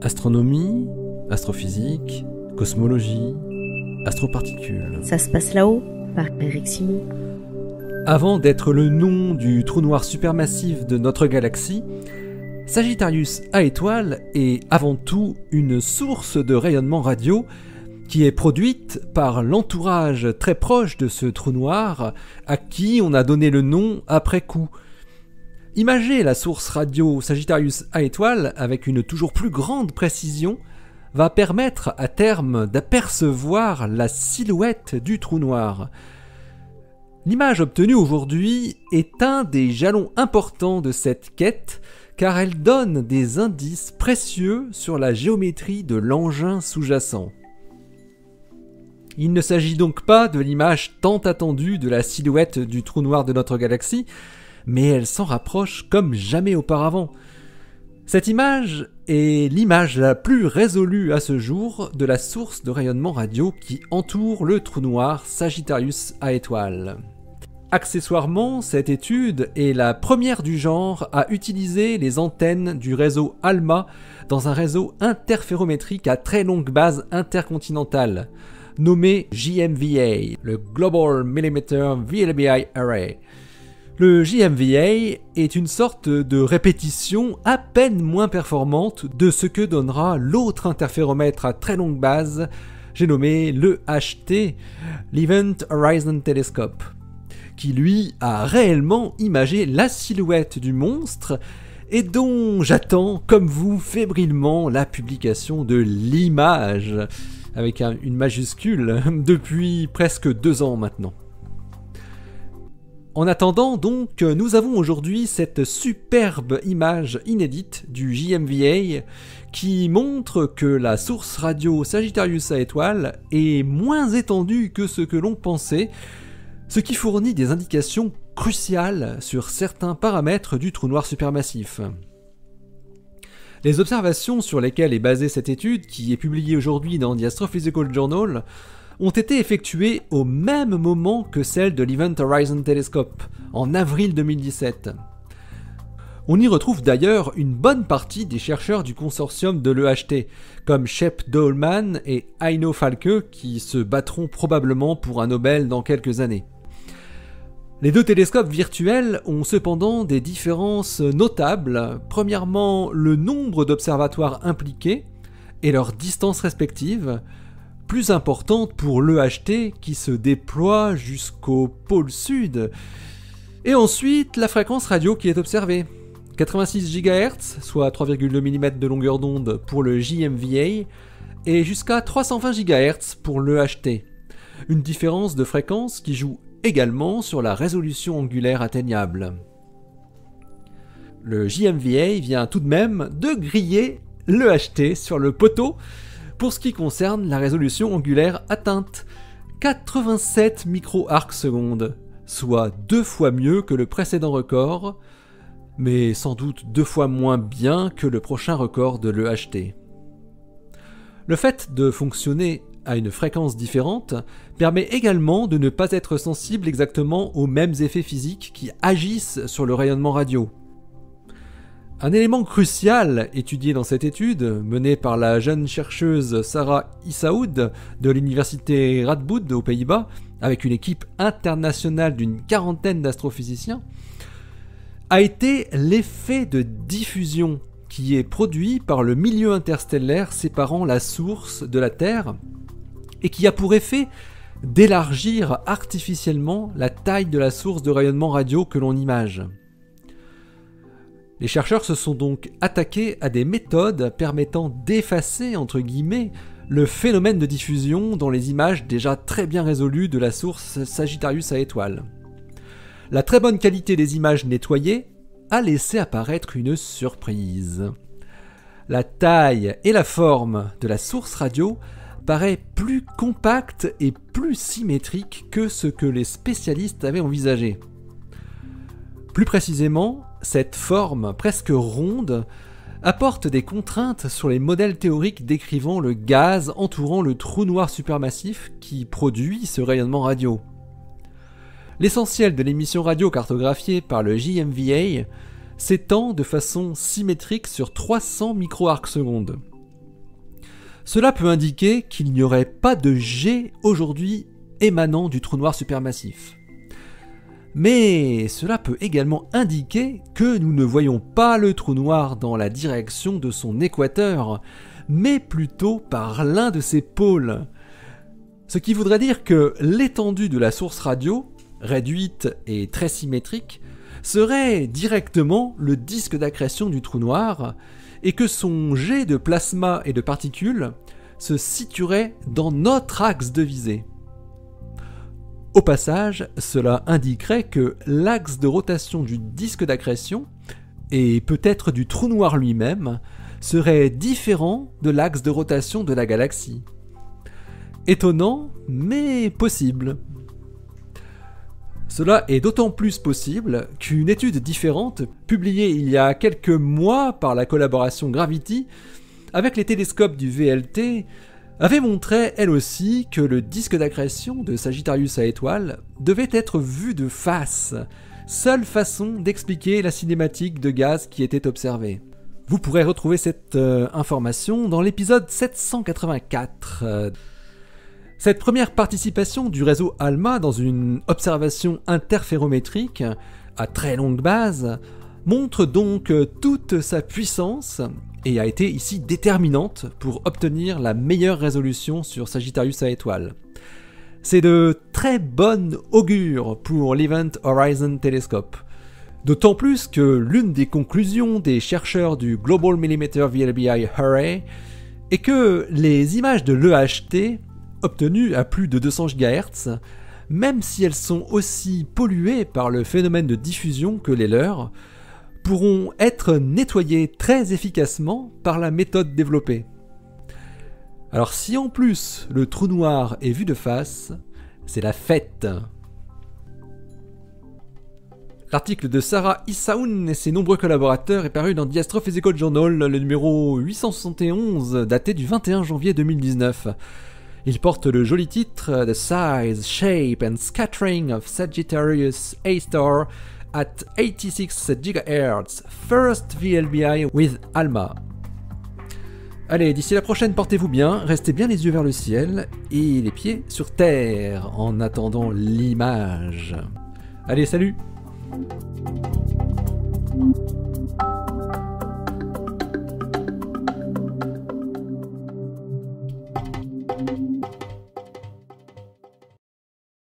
Astronomie, astrophysique, cosmologie, astroparticules. Ça se passe là-haut, par Eric Simon. Avant d'être le nom du trou noir supermassif de notre galaxie, Sagittarius A étoile est avant tout une source de rayonnement radio qui est produite par l'entourage très proche de ce trou noir à qui on a donné le nom après coup. Imager la source radio Sagittarius A étoile avec une toujours plus grande précision va permettre à terme d'apercevoir la silhouette du trou noir. L'image obtenue aujourd'hui est un des jalons importants de cette quête car elle donne des indices précieux sur la géométrie de l'engin sous-jacent. Il ne s'agit donc pas de l'image tant attendue de la silhouette du trou noir de notre galaxie, mais elle s'en rapproche comme jamais auparavant. Cette image est l'image la plus résolue à ce jour de la source de rayonnement radio qui entoure le trou noir Sagittarius A étoile. Accessoirement, cette étude est la première du genre à utiliser les antennes du réseau ALMA dans un réseau interférométrique à très longue base intercontinentale, nommé JMVA, le Global Millimeter VLBI Array. Le JMVA est une sorte de répétition à peine moins performante de ce que donnera l'autre interféromètre à très longue base, j'ai nommé l'EHT, l'Event Horizon Telescope, qui lui a réellement imagé la silhouette du monstre et dont j'attends, comme vous, fébrilement la publication de l'image, avec une majuscule, depuis presque 2 ans maintenant. En attendant donc, nous avons aujourd'hui cette superbe image inédite du JMVA qui montre que la source radio Sagittarius A étoile est moins étendue que ce que l'on pensait, ce qui fournit des indications cruciales sur certains paramètres du trou noir supermassif. Les observations sur lesquelles est basée cette étude, qui est publiée aujourd'hui dans The Astrophysical Journal, ont été effectuées au même moment que celles de l'Event Horizon Telescope, en avril 2017. On y retrouve d'ailleurs une bonne partie des chercheurs du consortium de l'EHT, comme Shep Dollman et Aino Falke, qui se battront probablement pour un Nobel dans quelques années. Les 2 télescopes virtuels ont cependant des différences notables. Premièrement, le nombre d'observatoires impliqués et leurs distances respectives, plus importantes pour l'EHT qui se déploie jusqu'au pôle sud. Et ensuite, la fréquence radio qui est observée. 86 GHz, soit 3,2 mm de longueur d'onde pour le JMVA, et jusqu'à 320 GHz pour l'EHT. Une différence de fréquence qui joue également sur la résolution angulaire atteignable. Le JMVA vient tout de même de griller l'EHT sur le poteau pour ce qui concerne la résolution angulaire atteinte, 87 micro-arcs-secondes, soit 2 fois mieux que le précédent record, mais sans doute 2 fois moins bien que le prochain record de l'EHT. Le fait de fonctionner à une fréquence différente permet également de ne pas être sensible exactement aux mêmes effets physiques qui agissent sur le rayonnement radio. Un élément crucial étudié dans cette étude, menée par la jeune chercheuse Sarah Issaoud de l'université Radboud aux Pays-Bas, avec une équipe internationale d'une 40aine d'astrophysiciens, a été l'effet de diffusion qui est produit par le milieu interstellaire séparant la source de la Terre et qui a pour effet d'élargir artificiellement la taille de la source de rayonnement radio que l'on image. Les chercheurs se sont donc attaqués à des méthodes permettant d'effacer, entre guillemets, le phénomène de diffusion dans les images déjà très bien résolues de la source Sagittarius A étoile. La très bonne qualité des images nettoyées a laissé apparaître une surprise. La taille et la forme de la source radio paraît plus compacte et plus symétrique que ce que les spécialistes avaient envisagé. Plus précisément, cette forme presque ronde apporte des contraintes sur les modèles théoriques décrivant le gaz entourant le trou noir supermassif qui produit ce rayonnement radio. L'essentiel de l'émission radio cartographiée par le JMVA s'étend de façon symétrique sur 300 micro-arcs-secondes. Cela peut indiquer qu'il n'y aurait pas de jet aujourd'hui émanant du trou noir supermassif. Mais cela peut également indiquer que nous ne voyons pas le trou noir dans la direction de son équateur, mais plutôt par l'un de ses pôles. Ce qui voudrait dire que l'étendue de la source radio, réduite et très symétrique, serait directement le disque d'accrétion du trou noir, et que son jet de plasma et de particules se situerait dans notre axe de visée. Au passage, cela indiquerait que l'axe de rotation du disque d'accrétion, et peut-être du trou noir lui-même, serait différent de l'axe de rotation de la galaxie. Étonnant, mais possible. Cela est d'autant plus possible qu'une étude différente, publiée il y a quelques mois par la collaboration Gravity, avec les télescopes du VLT, avait montré elle aussi que le disque d'accrétion de Sagittarius à étoiles devait être vu de face, seule façon d'expliquer la cinématique de gaz qui était observée. Vous pourrez retrouver cette information dans l'épisode 784. Cette première participation du réseau ALMA dans une observation interférométrique à très longue base montre donc toute sa puissance et a été ici déterminante pour obtenir la meilleure résolution sur Sagittarius à étoiles. C'est de très bonne augure pour l'Event Horizon Telescope. D'autant plus que l'une des conclusions des chercheurs du Global Millimeter VLBI Array est que les images de l'EHT obtenues à plus de 200 GHz, même si elles sont aussi polluées par le phénomène de diffusion que les leurs, pourront être nettoyées très efficacement par la méthode développée. Alors si en plus le trou noir est vu de face, c'est la fête. L'article de Sarah Issaoun et ses nombreux collaborateurs est paru dans The Astrophysical Journal, le numéro 871, daté du 21 janvier 2019. Il porte le joli titre « The size, shape and scattering of Sagittarius A* at 86 GHz, first VLBI with ALMA ». Allez, d'ici la prochaine, portez-vous bien, restez bien les yeux vers le ciel et les pieds sur terre en attendant l'image. Allez, salut!